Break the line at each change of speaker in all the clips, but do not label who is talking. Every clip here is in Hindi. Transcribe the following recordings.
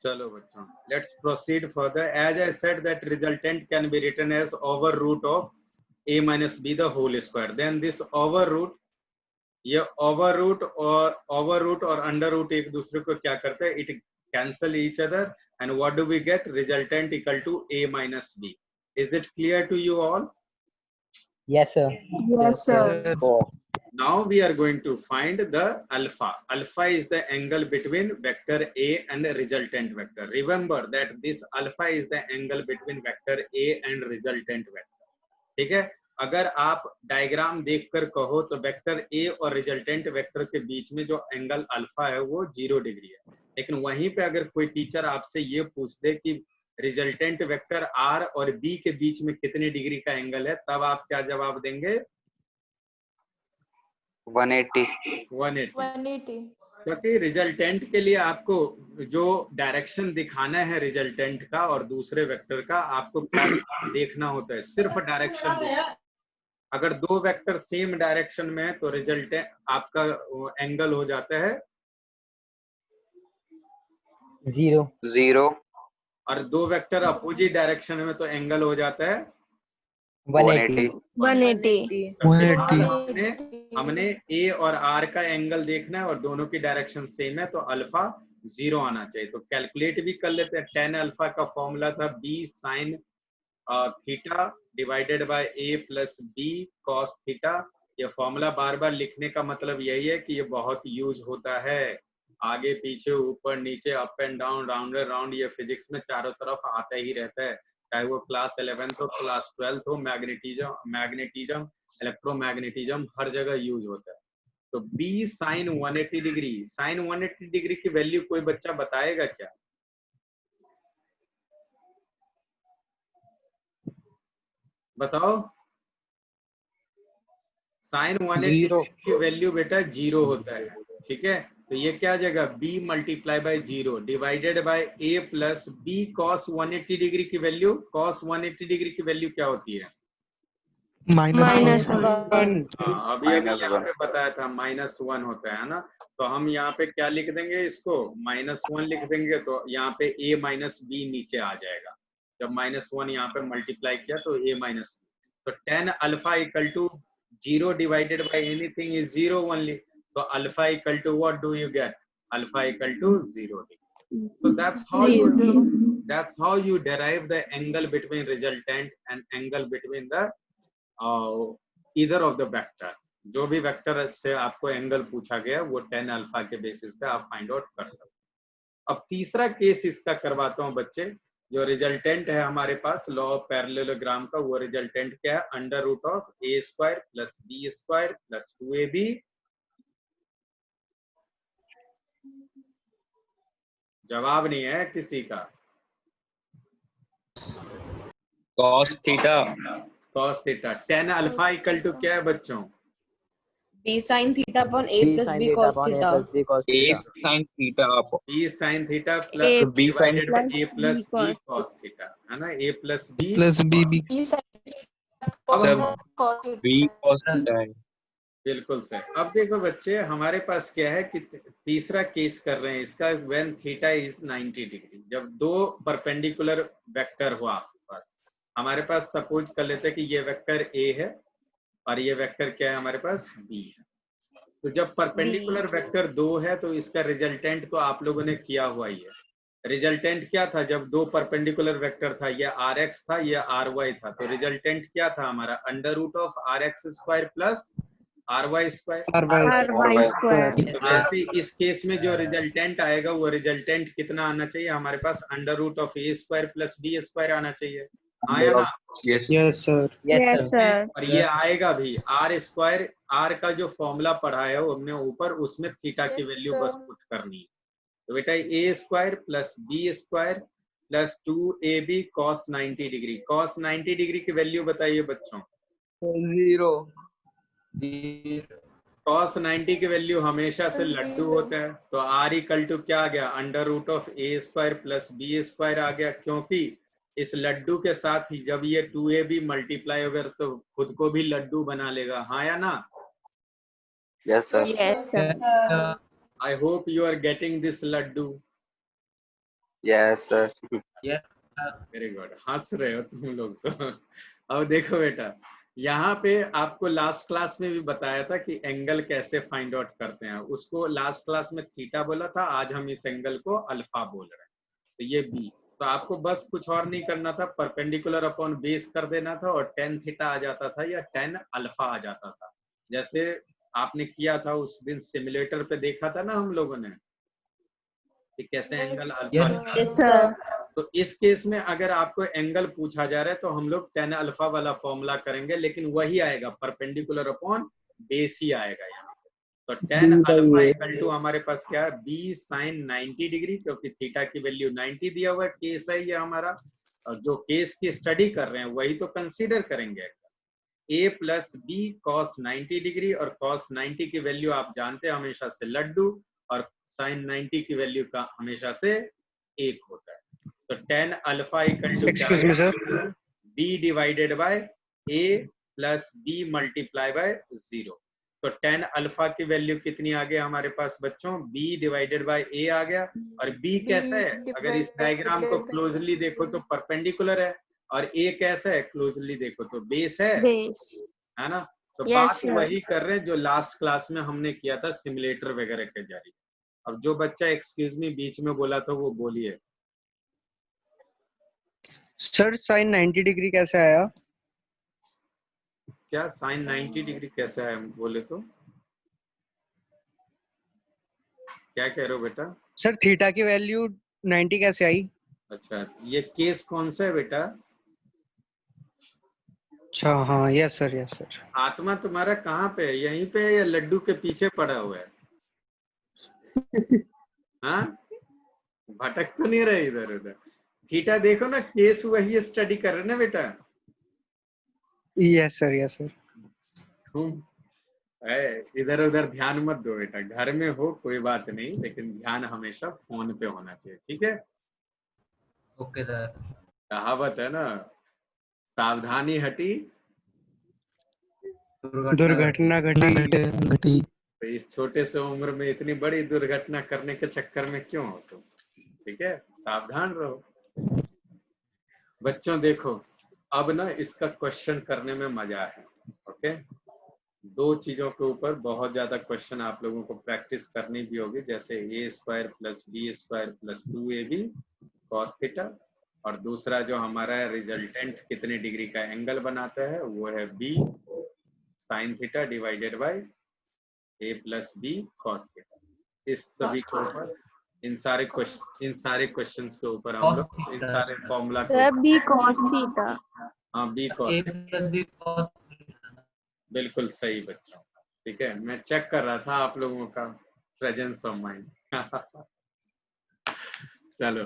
चलो बच्चों, let's proceed further. As I said that resultant can be written as over root of a minus b the whole square. Then this over root, ये over root और under root एक दूसरे को क्या करते हैं? It cancel each other, and what do we get? Resultant equal to a minus b. Is it clear to you all?
Yes, sir.
Yes, sir.
Now we are going to find the alpha. Alpha is the angle between vector A and resultant vector. Remember that this alpha is the angle between vector A and resultant vector. ठीक है, अगर आप डायग्राम देखकर कहो तो वेक्टर A और रिजल्टेंट वेक्टर के बीच में जो एंगल अल्फा है वो 0 डिग्री है। लेकिन वहीं पे अगर कोई टीचर आपसे ये पूछ दे कि रिजल्टेंट वेक्टर R और B के बीच में कितने डिग्री का एंगल है, तब आप क्या जवाब देंगे?
180.
क्योंकि रिजल्टेंट के लिए आपको जो डायरेक्शन दिखाना है रिजल्टेंट का और दूसरे वेक्टर का, आपको क्या देखना होता है? सिर्फ डायरेक्शन। अगर दो वेक्टर सेम डायरेक्शन में है तो रिजल्टेंट आपका एंगल हो जाता है
0.
और दो वेक्टर अपोजिट डायरेक्शन में तो एंगल हो जाता है
180.
180.
हमने ए और आर का एंगल देखना है और दोनों की डायरेक्शन सेम है, तो अल्फा 0 आना चाहिए। तो कैलकुलेट भी कर लेते हैं। tan अल्फा का फॉर्मूला था b sin theta divided by a plus b cos theta. ये फॉर्मूला बार बार लिखने का मतलब यही है कि ये बहुत यूज होता है, आगे पीछे ऊपर नीचे up and down round round, ये फिजिक्स में चारों तरफ आता ही रहता है, चाहे वो क्लास 11th हो क्लास 12th हो। मैग्नेटिज्म इलेक्ट्रोमैग्नेटिज्म हर जगह यूज होता है। तो b sin 180 degree, sin 180 degree की वैल्यू कोई बच्चा बताएगा क्या? बताओ। sin 180 की वैल्यू बेटा 0 होता है, ठीक है। तो ये क्या जगह b multiply by 0 divided by a plus b cos 180 degree की वैल्यू, cos 180 डिग्री की वैल्यू क्या होती है?
-1.
अभी यहाँ पे बताया था -1 होता है ना। तो हम यहाँ पे क्या लिख देंगे? इसको -1 लिख देंगे, तो यहाँ पे a माइनस b नीचे आ जाएगा। जब -1 यहाँ पे मल्टीप्लाई किया तो a माइनस b। तो tan alpha equal to 0 divided by anything is 0 only. तो alpha equal to what do you get? Alpha equal to 0 degree. So that's how you derive the angle between resultant and angle between the either of the vector। जो भी वेक्टर से आपको एंगल पूछा गया वो tan अल्फा के बेसिस पे आप फाइंड आउट कर सकते हो। अब तीसरा केस इसका करवाता हूँ बच्चे। जो रिजल्टेंट है हमारे पास लॉ ऑफ पैरेललोग्राम का, वो रिजल्टेंट क्या है? Under root of a square plus b square plus 2ab। जवाब नहीं है किसी का।
cos theta.
cos theta. tan alpha equal to क्या है बच्चों?
b sin theta upon a plus b cos theta.
a sin theta
b sin theta plus
b sin
divided by a plus b cos theta, है ना? a plus b
b cos theta है।
बिल्कुल सही। अब देखो बच्चे, हमारे पास क्या है कि तीसरा केस कर रहे हैं इसका, व्हेन थीटा इज 90 डिग्री। जब दो परपेंडिकुलर वेक्टर हो आपके पास, हमारे पास सपोज कर लेते हैं कि ये वेक्टर a है और ये वेक्टर क्या है हमारे पास? b है। तो जब परपेंडिकुलर वेक्टर 2 है तो इसका रिजल्टेंट तो आप लोगों ने किया हुआ ही है। रिजल्टेंट क्या था? जब दो परपेंडिकुलर वेक्टर था, ये rx था, ये ry था, तो रिजल्टेंट क्या था हमारा? Under root of rx square plus ry square. तो वैसे इस केस में जो रिजल्टेंट आएगा वो रिजल्टेंट कितना आना चाहिए हमारे पास? Under root of a square plus b square आना चाहिए। आया ना?
Yes
sir.
और ये आएगा भी r स्क्वायर। r का जो फॉर्मूला पढ़ा है हमने ऊपर, उसमें थीटा की वैल्यू बस पुट करनी है। तो बेटा a square plus b square plus 2ab cos 90 degree. cos 90 degree की वैल्यू बताइए बच्चों।
0
cos 90 की वैल्यू हमेशा से लड्डू होता है। तो r इक्वल टू क्या आ गया? Under root of a square plus b square आ गया, क्योंकि इस लड्डू के साथ ही जब ये 2ab मल्टीप्लाई होगा तो खुद को भी लड्डू बना लेगा, हाँ या ना?
Yes, sir.
I hope you are getting this laddoo.
Yes, sir.
Yes.
Very good, हंस रहे हो तुम लोग तो। अब देखो बेटा, यहाँ पे आपको लास्ट क्लास में भी बताया था कि एंगल कैसे फाइंड आउट करते हैं। उसको लास्ट क्लास में थीटा बोला था, आज हम इस एंगल को अल्फा बोल रहे हैं। तो ये बी, तो आपको बस कुछ और नहीं करना था, परपेंडिकुलर अपॉन बेस कर देना था और टेन थीटा आ जाता था या टेन अल्फा आ जाता था। जैसे आपने किया था उस दिन सिमुलेटर पे, देखा था ना हम लोगों ने कि कैसे एंगल अल्फा
Yes, sir.
तो इस केस में अगर आपको एंगल पूछा जा रहा है तो हम लोग टेन अल्फा वाला फॉर्मूला करेंगे, लेकिन वही आएगा, परपेंडिकुलर अपॉन बेस ही आएगा यहाँ पे। तो टेन अल्फा इक्वल टू हमारे पास क्या है, बी साइन 90 डिग्री, क्योंकि थीटा की वैल्यू 90 दिया हुआ है, केस है ये हमारा, और जो केस की स्टडी कर रहे हैं वही तो कंसीडर करेंगे। ए प्लस बी कॉस 90 डिग्री, और कॉस 90 की वैल्यू आप जानते हैं हमेशा से लड्डू, और साइन 90 की वैल्यू का हमेशा से 1 होता है। तो tan alpha equal to
excuse me sir,
B divided by A plus B multiply by 0। तो टेन अल्फा की वैल्यू कितनी आ गई हमारे पास बच्चों, b डिवाइडेड बाय a आ गया। और b कैसा है, अगर इस डायग्राम को क्लोजली देखो तो परपेंडिकुलर है, और a कैसा है, क्लोजली देखो तो बेस है है ना। तो बात वही कर रहे हैं जो लास्ट क्लास में हमने किया था सिमुलेटर वगैरह के जरिए। अब जो बच्चा एक्सक्यूज मी बीच में बोला था वो बोलिए।
सर साइन 90 डिग्री कैसे आया?
क्या साइन 90 डिग्री कैसे है, बोले तो क्या कह रहे हो बेटा?
सर थीटा की वैल्यू 90 कैसे आई?
अच्छा, ये केस कौन सा है बेटा?
अच्छा हाँ, यस सर यस सर।
आत्मा तुम्हारा कहाँ पे है, यहीं पे है या लड्डू के पीछे पड़ा हुआ है? हाँ, भटक तो नहीं रहे इधर उधर। थीटा देखो ना, केस वही स्टडी कर रहे ना बेटा।
Yes sir yes sir.
इधर उधर ध्यान मत दो बेटा, घर में हो कोई बात नहीं, लेकिन ध्यान हमेशा फोन पे होना चाहिए, ठीक है?
Okay sir.
कहावत है ना, सावधानी हटी
दुर्घटना घटी।
तो इस छोटे से उम्र में इतनी बड़ी दुर्घटना करने के चक्कर में क्यों हो तुम, ठीक है? सावधान रहो बच्चों। देखो अब ना इसका क्वेश्चन करने में मजा है, ओके? दो चीजों के ऊपर बहुत ज्यादा क्वेश्चन आप लोगों को प्रैक्टिस करनी भी होगी, जैसे a square plus B square plus 2ab cos theta, और दूसरा जो हमारा रिजल्टेंट कितने डिग्री का एंगल बनाता है वो है b sine theta divided by a plus B cos theta. इस सभी के ऊपर इन सारे क्वेश्चंस के ऊपर हम लोग इन सारे फॉर्मूला
b cos थीटा।
हाँ, b cos, बिल्कुल सही बच्चों, ठीक है? मैं चेक कर रहा था आप लोगों का प्रेजेंस ऑफ माइंड। चलो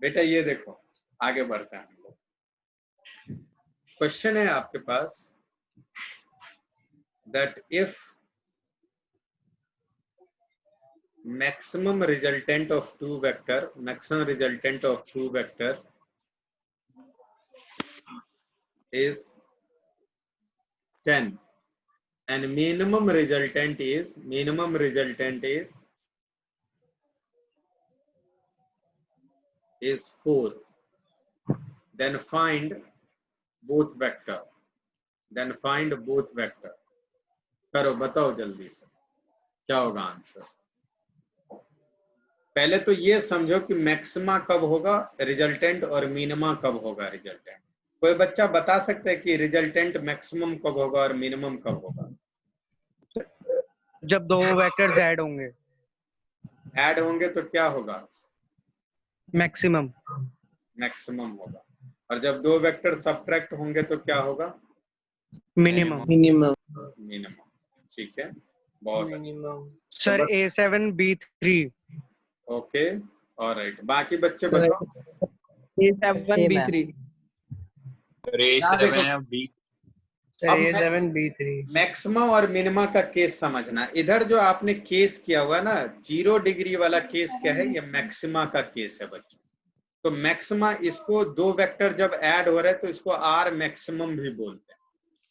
बेटा, ये देखो आगे बढ़ते हैं हम लोग। क्वेश्चन है आपके पास that if maximum resultant of two vector is 10 and minimum resultant is 4, then find both vector। करो, बताओ जल्दी से क्या होगा आंसर। पहले तो ये समझो कि मैक्सिमा कब होगा रिजल्टेंट और मिनिमा कब होगा रिजल्टेंट। कोई बच्चा बता सकता है कि रिजल्टेंट मैक्सिमम कब होगा और मिनिमम कब होगा?
जब दो वेक्टर्स ऐड होंगे
तो क्या होगा?
मैक्सिमम
होगा। और जब दो वेक्टर सब्ट्रैक्ट होंगे तो क्या होगा?
मिनिमम।
ठीक है, बहुत
sir A7 B3।
Okay, alright. बाकी बच्चे बताओ।
A7 B3। A7 B3।
Maximum और मिनिमा का केस समझना। इधर जो आपने केस किया हुआ ना 0 डिग्री वाला केस, क्या है? ये मैक्सिमा का केस है बच्चों। तो मैक्सिमा, इसको दो वेक्टर जब ऐड हो रहे हैं तो इसको आर मैक्सिमम भी बोलते हैं,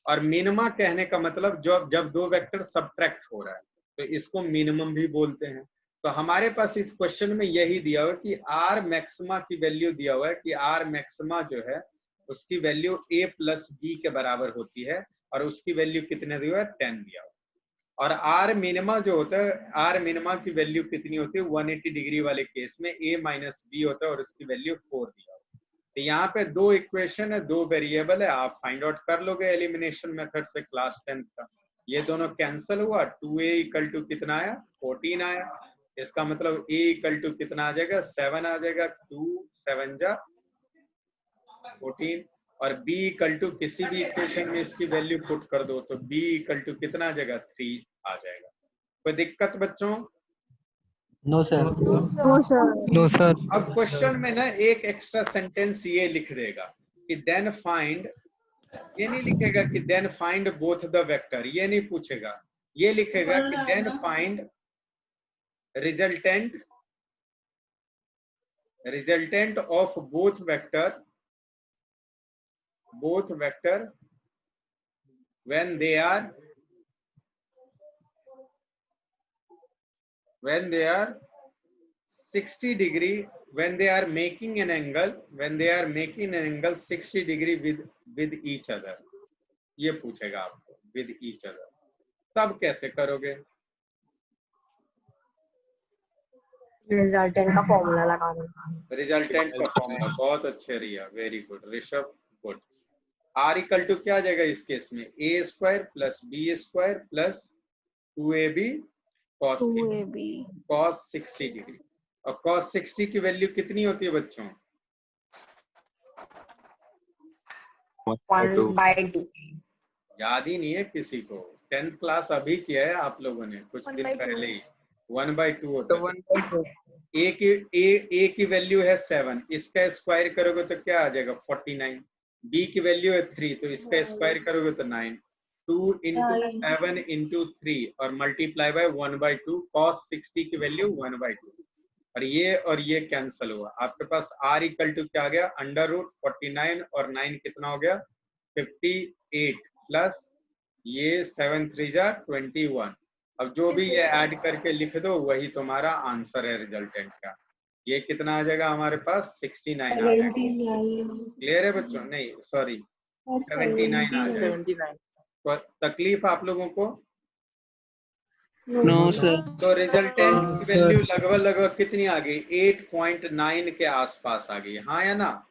और मिनिमा कहने का मतलब जब दो वेक्टर सब्ट्रैक्ट हो रहा है तो इसको मिनिमम भी बोलते हैं। तो हमारे पास इस क्वेश्चन में यही दिया हुआ है कि आर मैक्सिमा की वैल्यू दिया हुआ है कि आर मैक्सिमा जो है उसकी वैल्यू a प्लस बी के बराबर होती है और उसकी वैल्यू कितने दिया हुआ है 10 दिया हुआ है। और आर मिनिमा जो होता है, आर मिनिमा की वैल्यू कितनी होती है 180 डिग्री वाले केस में a माइनस बी होता है और उसकी वैल्यू 4 दिया हुआ है। तो यहाँ पे दो इक्वेशन है, दो वेरिएबल है, आप फाइंड आउट कर लोगे एलिमिनेशन मेथड से क्लास 10th का। ये दोनों कैंसिल हुआ, 2a इक्वल टू कितना आया 14 आया। इसका मतलब a इक्वल टू कितना आ जाएगा 7 आ जाएगा, 2 7 जा 14। और b इक्वल टू किसी भी इक्वेशन में इसकी वैल्यू पुट कर दो तो b इक्वल टू कितना आ जाएगा 3 आ जाएगा। कोई दिक्कत बच्चों?
No sir.
No sir.
No sir.
अब क्वेश्चन में ना एक एक्स्ट्रा सेंटेंस ये लिख देगा कि देन फाइंड, ये नहीं लिखेगा कि then find both the vector, ये नहीं पूछेगा, ये लिखेगा कि then find resultant of both vector when they are 60 degree, when they are making an angle 60 degree with each other, ये पूछेगा आपको with each other। तब कैसे करोगे?
रिजल्टेंट का फॉर्मूला लगाना।
रिजल्टेंट का फॉर्मूला, बहुत अच्छे Riya, very good Rishabh, good. R equal to क्या आ जाएगा इस केस में a square plus B square plus 2ab cos 60 degree. और cos 60 की वैल्यू कितनी होती है बच्चों?
1/2।
याद ही नहीं है किसी को, 10th क्लास अभी किया है आप लोगों ने कुछ दिन पहले ही। 1/2 होता है। a की वैल्यू है 7, इसका स्क्वायर करोगे तो क्या आ जाएगा 49। b की वैल्यू है 3 तो इसका स्क्वायर करोगे तो 9। 2 इंटू 7 इंटू 3 और मल्टीप्लाई बाय 1/2, cos 60 की वैल्यू 1/2। और ये कैंसिल हुआ, आपके पास r इक्वल टू क्या आ गया अंडर रूट 49 और 9 कितना हो गया 58 प्लस ये 7 3 जा 21। अब जो भी ये ऐड करके लिख दो वही तुम्हारा आंसर है रिजल्टेंट का। ये कितना आ जाएगा हमारे पास 69 आ जाएगा। क्लियर है बच्चों? नहीं सॉरी 79 आ जाएगा। तो तकलीफ आप लोगों को?
No sir.
तो रिजल्टेंट की वैल्यू लगभग कितनी आ गई 8.9 के आसपास आ गई, हाँ या ना?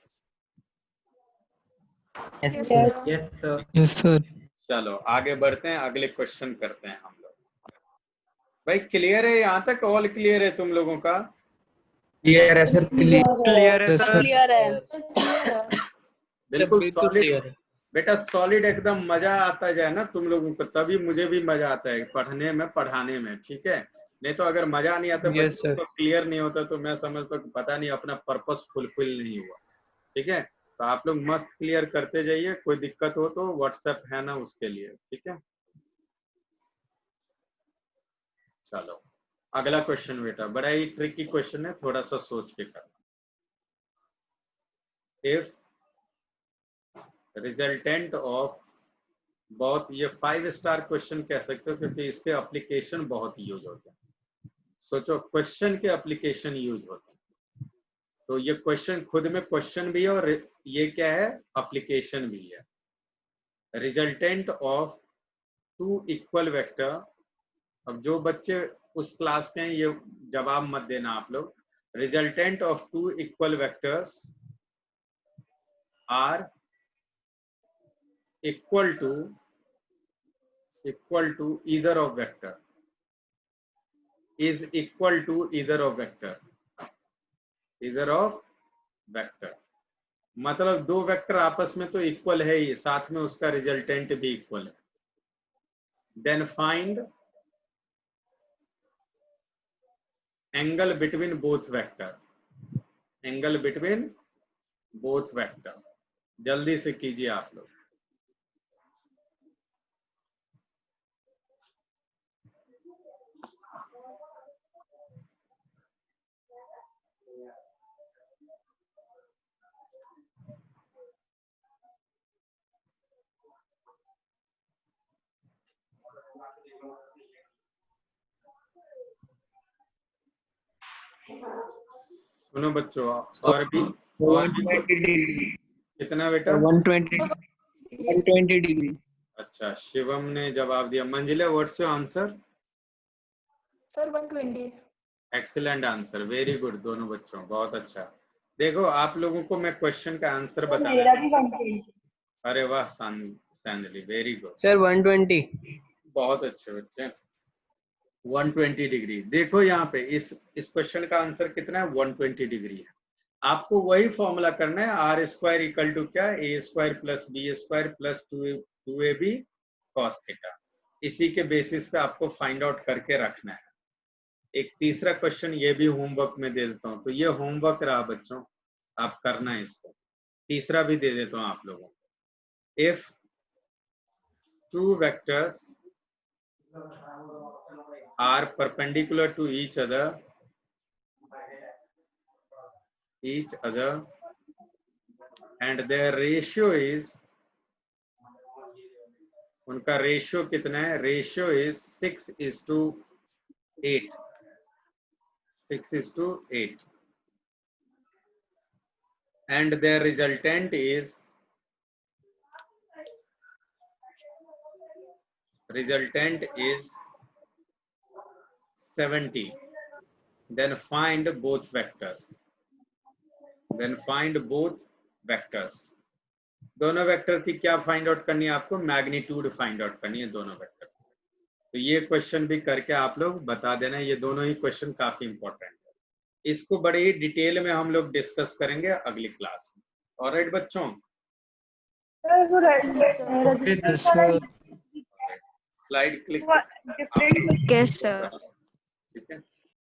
Yes sir.
Yes sir.
चलो आगे बढ़ते हैं, अगले क्वेश्चन करते हैं हम लोग। भाई क्लियर है यहाँ तक? ऑल क्लियर है तुम लोगों का?
क्लियर है सर।
क्लियर है सर।
क्लियर है।
बिल्कुल सॉलिड बेटा, सॉलिड एकदम मजा आता जाए ना तुम लोगों को, तभी मुझे भी मजा आता है पढ़ने में पढ़ाने में, ठीक है? नहीं तो अगर मजा नहीं आता,
Yes,
बच्चों को क्लियर नहीं होता तो मैं समझता हूँ पता नहीं अपना पर्पस फुलफिल नहीं हुआ। ठीक है, तो आप लोग मस्त क्लियर करते जाइए, कोई दिक्कत हो तो व्हाट्सएप है ना उसके लिए, ठीक है? चलो अगला क्वेश्चन बेटा, बड़ा ही ट्रिकी क्वेश्चन है, थोड़ा सा सोच के करना। इफ रिजल्टेंट ऑफ, बहुत ये 5 स्टार क्वेश्चन कह सकते हो क्योंकि इसके एप्लीकेशन बहुत यूज होते हैं। सोचो क्वेश्चन के एप्लीकेशन यूज होते हैं, तो ये क्वेश्चन खुद में क्वेश्चन भी है और ये क्या है एप्लीकेशन भी है। रिजल्टेंट ऑफ 2 इक्वल वेक्टर, अब जो बच्चे उस क्लास के हैं ये जवाब मत देना आप लोग। Resultant of 2 equal vectors are equal to either of vector, is equal to either of vector, मतलब दो वेक्टर आपस में तो इक्वल है ही, साथ में उसका रिजल्टेंट भी इक्वल है। Then find angle between both vector, जल्दी से कीजिए आप लोग। सुनो बच्चों, और भी
120 डिग्री।
कितना बेटा?
120 डिग्री।
अच्छा, शिवम ने जवाब दिया। मंजिला, what's your answer?
Sir 120।
Excellent answer, very good दोनों बच्चों, बहुत अच्छा। देखो आप लोगों को मैं क्वेश्चन का आंसर बता देता हूं। अरे वाह सैंडली, वेरी गुड
सर 120।
बहुत अच्छे बच्चे। 120 डिग्री। देखो यहाँ पे इस क्वेश्चन का आंसर कितना है? 120 डिग्री है। आपको वही फॉर्मूला करना है, आर स्क्वायर इक्वल टू क्या? A square plus B square plus 2ab cos theta. इसी के बेसिस पे आपको फाइंड आउट करके रखना है। एक तीसरा क्वेश्चन ये भी होमवर्क में दे देता हूँ, तो ये होमवर्क रहा बच्चों, आप करना है इसको। तीसरा भी दे देता हूँ आप लोगों को। If 2 vectors are perpendicular to each other and their ratio is, उनका रेशियो कितना है? Ratio is 6:8। 6:8 and their resultant is 70. Then find both vectors. दोनों वेक्टर की क्या फाइंड आउट करनी है आपको? मैग्नीट्यूड फाइंड आउट करनी है दोनों वेक्टर। तो ये क्वेश्चन भी करके आप लोग बता देना। ये दोनों ही क्वेश्चन काफी इंपॉर्टेंट है। इसको बड़े ही डिटेल में हम लोग डिस्कस करेंगे अगली क्लास में। ऑलराइट बच्चों, स्लाइड क्लिक।
Yes, sir.
ठीक है।